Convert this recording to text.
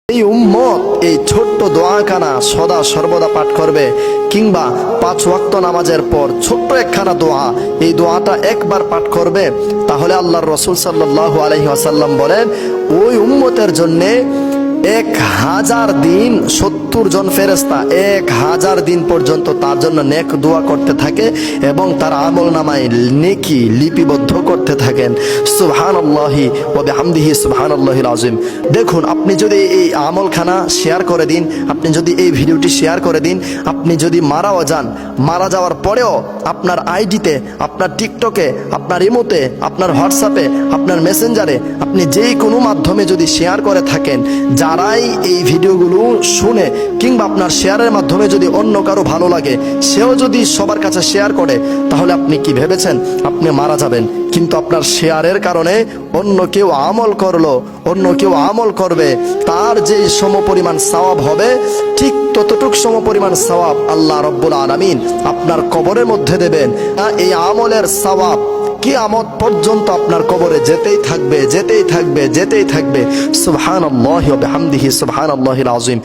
এই উম্মত এই ছোট্ট দোয়াখানা সদা সর্বদা পাঠ করবে, কিংবা 5 ওয়াক্ত নামাজের পর ছোট্ট একখানা দোয়া, এই দোয়াটা একবার পাঠ করবে, তাহলে আল্লাহর রাসূল সাল্লাল্লাহু আলাইহি ওয়াসাল্লাম বলেন ওই উম্মতের জন্যে 1000 দিন 70 জন ফেরেশতা 1000 দিন পর্যন্ত তার জন্য নেক দোয়া করতে থাকে এবং তার আমল নামায় নেকি লিপিবদ্ধ করতে থাকেন। সুবহানাল্লাহি ওয়া বিহামদিহি সুবহানাল্লাহিল আযীম। দেখুন, আপনি যদি এই আমলখানা শেয়ার করে দিন, আপনি যদি এই ভিডিওটি শেয়ার করে দিন, আপনি যদি মারাও যান, মারা যাওয়ার পরেও আপনার আইডিতে, আপনার টিকটকে, আপনার ইমোতে, আপনার হোয়াটসঅ্যাপে, আপনার মেসেঞ্জারে, আপনি যেই কোনো মাধ্যমে যদি শেয়ার করে থাকেন, যারাই এই ভিডিওগুলো শুনে কিংবা আপনার শেয়ারের মাধ্যমে যদি অন্য কারো ভালো লাগে, সেও যদি সবার কাছে শেয়ার করে, তাহলে আপনি কি ভেবেছেন আপনি মারা যাবেন, কিন্তু আপনার শেয়ারের কারণে অন্য কেউ আমল করলো, অন্য কেউ আমল করবে, তার যে সমপরিমাণ সওয়াব হবে ঠিক ততটুক সমপরিমাণ সওয়াব আল্লাহ রব্বুল আলামিন আপনার কবরের মধ্যে দেবেন। এই আমলের সওয়াব কিয়ামত পর্যন্ত আপনার কবরে যেতেই থাকবে, যেতেই থাকবে, যেতেই থাকবে। সুবহানাল্লাহি ওয়া বিহামদিহি সুবহানাল্লাহিল আযীম।